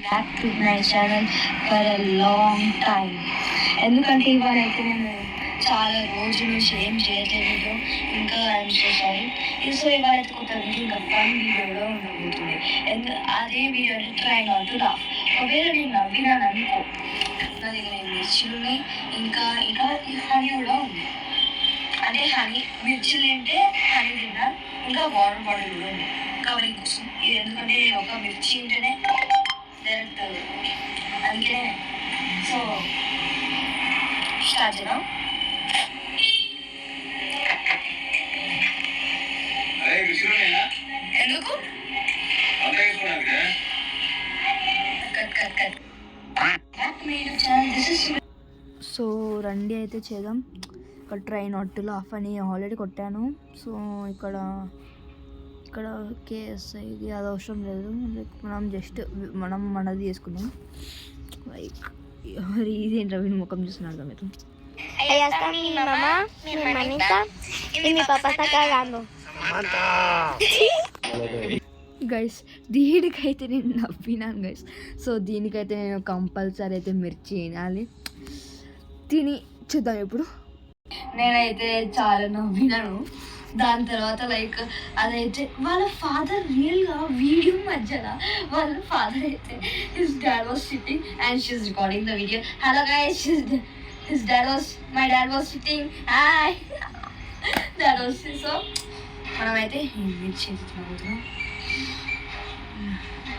Back to my channel for a long time. ఎందుకంటే ఇవాళ అయితే నేను చాలా రోజుల నుంచి ఏం చేయట్లేదు. ఇంకా ఐఎమ్ సో సారీ. సో ఇవాళ అయితే కొత్త వీడియో, ఇంకా ఫన్ వీడియోలో ఉండబోతుంది. అదే video try not to laugh. ఒకవేళ నేను నవ్వినాను అనుకో, నా దగ్గర మిర్చిలు ఉన్నాయి, ఇంకా ఇంకా హనీ కూడా ఉంది. అంటే హనీ మిర్చిలు అంటే హనీ తిన్నా, ఇంకా వాటర్ బాటిల్ కూడా ఉంది కవరింగ్ కోసం. ఇది ఎందుకంటే ఒక మిర్చి ఉంటేనే డైరెక్ట్ అందుకనే. సో స్టార్ట్ చేద్దాం. ఎందుకు సో రండి అయితే చేద్దాం. ఇక్కడ ట్రై నాట్ టు లాఫ్ అని ఆల్రెడీ కొట్టాను. సో ఇక్కడ కేఎస్ఐ ఇది అది అవసరం లేదు. మనం జస్ట్ మనది చేసుకున్నాం. లైక్ ఇదేంటి రవి ముఖం చూస్తున్నాడు కదా మీరు. Allá está mi mamá, mi hermanita y mi papá está cagando. Guys దీనికైతే నేను నవ్వినాను గైస్. సో దీనికైతే నేను కంపల్సరీ అయితే మిర్చి తినాలి. తిని చూద్దాం ఇప్పుడు. నేనైతే చాలా నవ్వినాను. దాని తర్వాత లైక్ అదైతే వాళ్ళ ఫాదర్ రియల్గా వీడియో మధ్యలో వాళ్ళ ఫాదర్ అయితే his dad was sitting and she is recording the video. Hello guys, my dad was sitting. Hi. That was so. మనమైతే మిర్చి చేస్తున్నాం.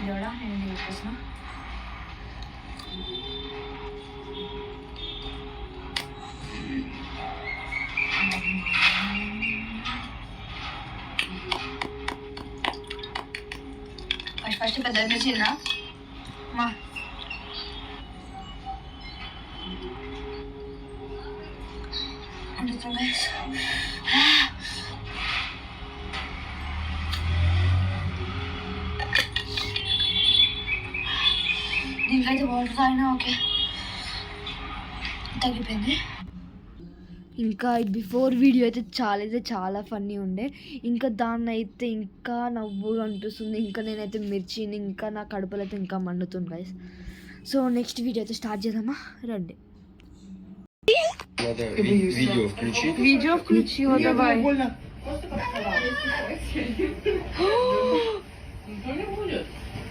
దేవుడా నేను చెప్పేసిన ఫస్ట్ పెద్ద మిర్చి మా దీనికైతే వాటర్ తాగినా ఓకే తగ్గిపోయింది. ఇంకా బిఫోర్ వీడియో అయితే చాలా ఫన్నీ ఉండే. ఇంకా దాన్ని అయితే ఇంకా నవ్వు అనిపిస్తుంది. ఇంకా నేనైతే మిర్చిని ఇంకా నా కడుపులో అయితే ఇంకా మండుతుంది గైస్. సో నెక్స్ట్ వీడియో అయితే స్టార్ట్ చేద్దామా రండి. Видео включила, давай.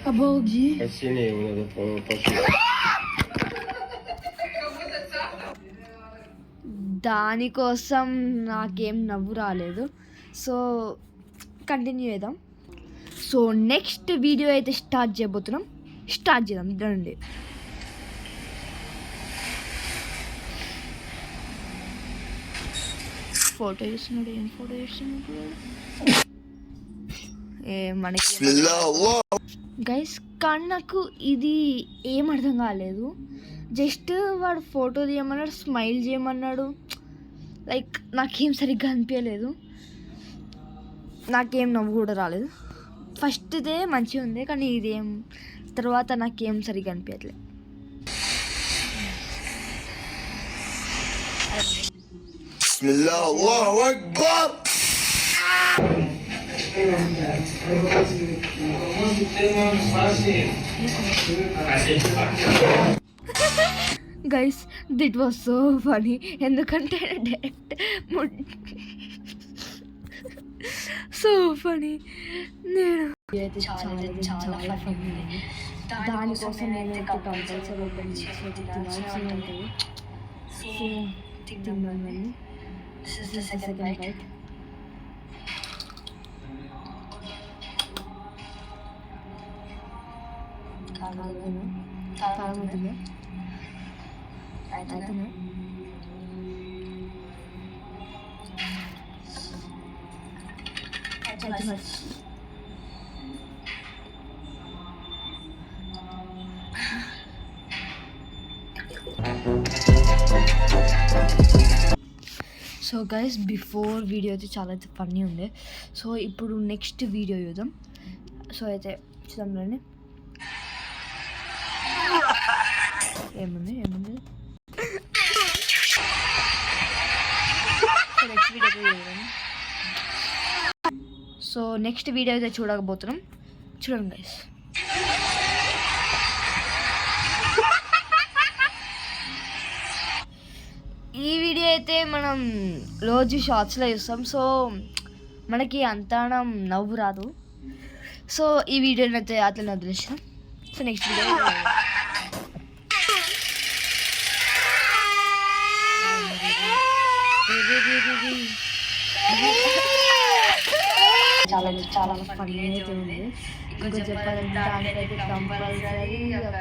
Обалди. Посильнее его надо пошить. దానికోసం నాకేం నవ్వు రాలేదు. సో కంటిన్యూ చేద్దాం. సో నెక్స్ట్ వీడియో అయితే స్టార్ట్ చేద్దాం రండి. ఫోటో చేస్తున్నాడు. ఏం ఫోటో చేస్తున్నాడు మనకి గైస్. కానీ నాకు ఇది ఏం అర్థం కాలేదు. జస్ట్ వాడు ఫోటో తీయమన్నాడు, స్మైల్ చేయమన్నాడు. లైక్ నాకేం సరిగ్గా అనిపించలేదు. నాకేం నవ్వు కూడా రాలేదు. ఫస్ట్దే మంచిగా ఉంది, కానీ ఇదేం తర్వాత నాకేం సరిగ్గా అనిపించట్లేదు. Allahu Akbar. Guys it was so funny. ఎందుకంటే డైరెక్ట్ సో ఫనీ. నేను చాలా ఫనీ. దానికోసం నేనైతే కంపల్సరీ ఓపెన్ చేసి తినాల్సి ఉంటుంది. సో తిన్నాను. This is the second bite. కాగదుగా అయితే సో గైస్ బిఫోర్ వీడియో అయితే చాలా అయితే ఫన్నీ ఉండే. సో ఇప్పుడు నెక్స్ట్ వీడియో చూద్దాం. సో అయితే చూద్దాం రండి. ఏముంది నెక్స్ట్ వీడియో చూద్దాం. సో నెక్స్ట్ వీడియో అయితే చూడకపోతున్నాం. చూడండి గైస్. మనం రోజు షార్ట్స్లో చూస్తాం, సో మనకి అంతనం నవ్వు రాదు. సో ఈ వీడియోని అయితే అట్లా వదిలేసాం. సో నెక్స్ట్ వీడియో చాలా చాలా ఫన్నీ అయితే ఉంది. ఇంకా చెప్పాలంటే దానికైతే కంపల్సరీ ఒక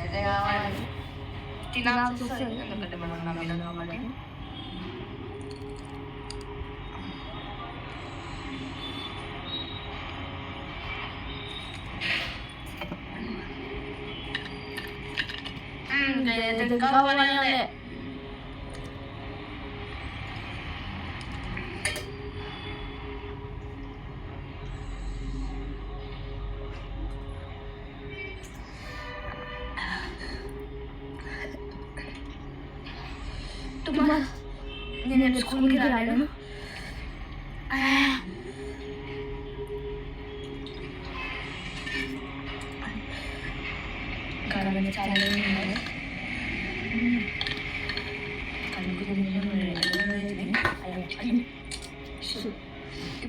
అయితే కావాలి, తినాల్సి వస్తుంది. ఎందుకంటే మనం నమ్మినాం కాబట్టి. కావాలి నేను స్కూల్కి రాలేను. చాలా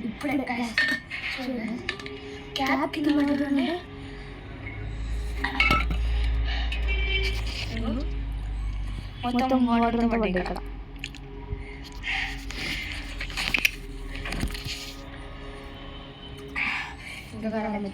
ఇప్పుడే క్యాబ్ కింద పడుతుండే. మొత్తం వాటర్ పడ్డాయి ఇక్కడ. ఇంకా కారం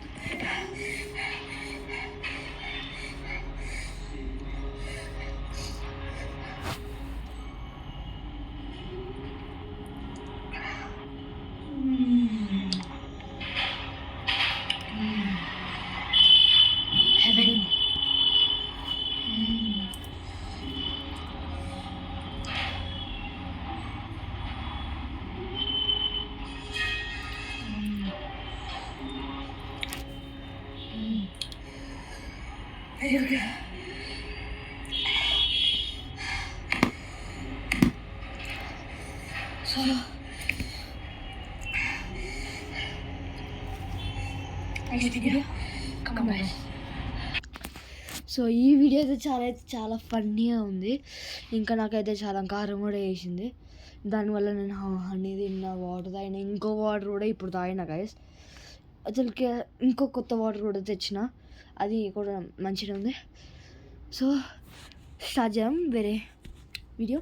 సో ఈ వీడియో అయితే చాలా ఫన్నీగా ఉంది. ఇంకా నాకైతే చాలా కారం కూడా వేసింది. దానివల్ల నేను హనీ తిన్నా, వాటర్ తాగిన, ఇంకో వాటర్ కూడా ఇప్పుడు తాగిన గైస్. అసలుకి ఇంకో కొత్త వాటర్ కూడా తెచ్చిన, అది కూడా మంచిగా ఉంది. సో స్టార్ట్ చేద్దాం వేరే వీడియో.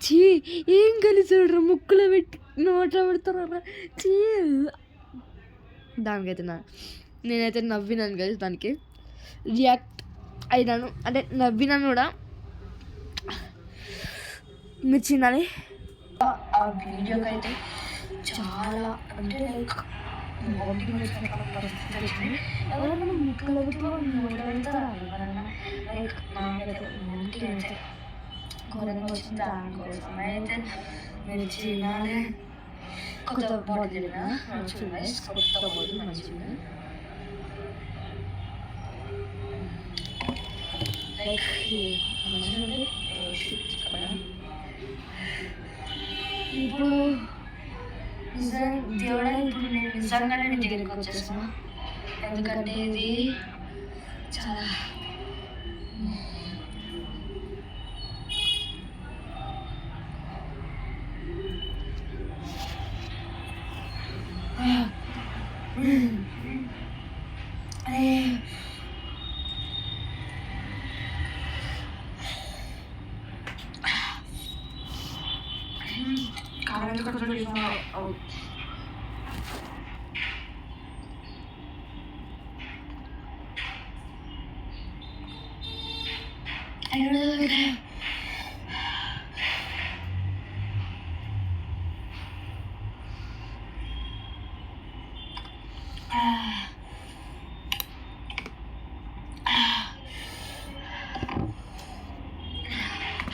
చీ, ఏం కలిసాడు ముక్కులో పెట్టి నోట్లో పెడతారా? చీ, దానికైతే నేనైతే నవ్వినాను కదా, దానికి రియాక్ట్ అయినాను. అంటే నవ్వినాను కూడా, మిర్చిందని. ఆ వీడియోకి అయితే చాలా అంటే లైక్ ఎవరైనా ముక్కలు పెడతారా? ఎవరైనా లైక్ నాకైతే ఒంటి అయితే ఘోరంగా వచ్చింది. దానికోసం అయితే మిర్చి తినాలి. కొత్త బాటిల్ మంచిగా, కొత్త బాటిల్ మంచిగా లైక్ మంచిగా. ఇప్పుడు దేవుడా, ఇప్పుడు నేను నిజంగానే నీ దగ్గరికి వచ్చేసిన. ఎందుకంటే ఇది చాలా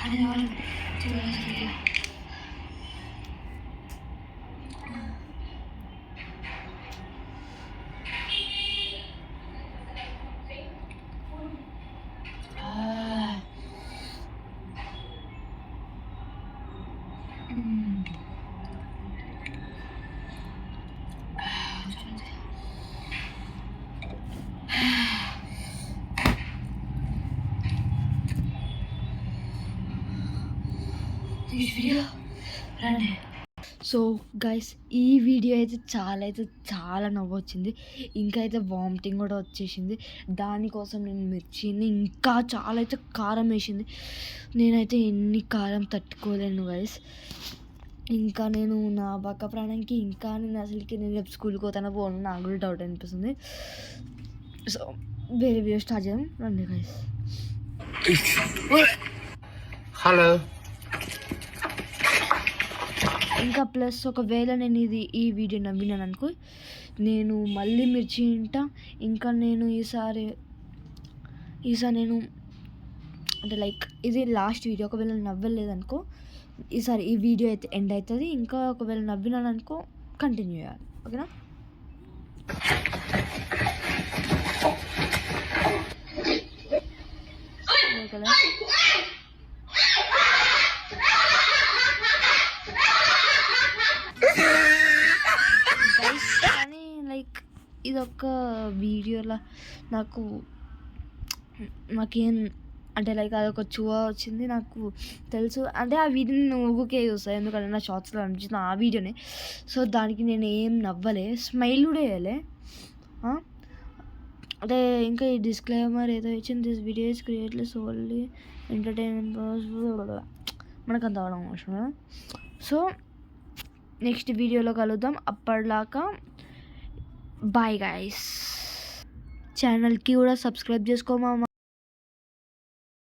కారణం నెక్స్ట్ వీడియో రండి. సో గైస్ ఈ వీడియో అయితే చాలా నవ్వు వచ్చింది. ఇంకా అయితే వామిటింగ్ కూడా వచ్చేసింది. దానికోసం నేను మిర్చిని ఇంకా చాలా అయితే కారం వేసింది. నేనైతే ఎన్ని కారం తట్టుకోలేను గైస్. ఇంకా నేను నా బక్క ప్రాణానికి ఇంకా నేను రేపు స్కూల్కి పోతానో పోను నాకు కూడా డౌట్ అనిపిస్తుంది. సో వేరే వీడియో స్టార్ట్ చేద్దాం రండి గైస్. హలో. ఇంకా ప్లస్ ఒకవేళ నేను ఈ వీడియో నవ్వినాను అనుకో, నేను మళ్ళీ మిర్చి తింటా. ఇంకా నేను ఈసారి నేను అంటే లైక్ ఇది లాస్ట్ వీడియో. ఒకవేళ నవ్వలేదనుకో ఈసారి ఈ వీడియో అయితే ఎండ్ అవుతుంది. ఇంకా ఒకవేళ నవ్వినాను అనుకో కంటిన్యూ చేయాలి. ఓకేనా? కదా కానీ లైక్ ఇదొక వీడియోలా నాకేం అంటే లైక్ అదొక చువ వచ్చింది నాకు తెలుసు. అంటే ఆ వీడియోని నేను ఊరికే చూస్తాను ఎందుకంటే నా షార్ట్స్లో అనిపించింది ఆ వీడియోనే. సో దానికి నేను ఏం నవ్వలే, స్మైల్ కూడా వేయలే. అంటే ఇంకా ఈ డిస్క్లైమర్ ఏదో ఇచ్చింది, this video is created solely entertainment మనకు అంత అవడం అవసరం. సో నెక్స్ట్ వీడియోలో కలుద్దాం. అప్పటిదాకా బాయ్ గైస్. ఛానల్కి కూడా సబ్స్క్రైబ్ చేసుకోమా.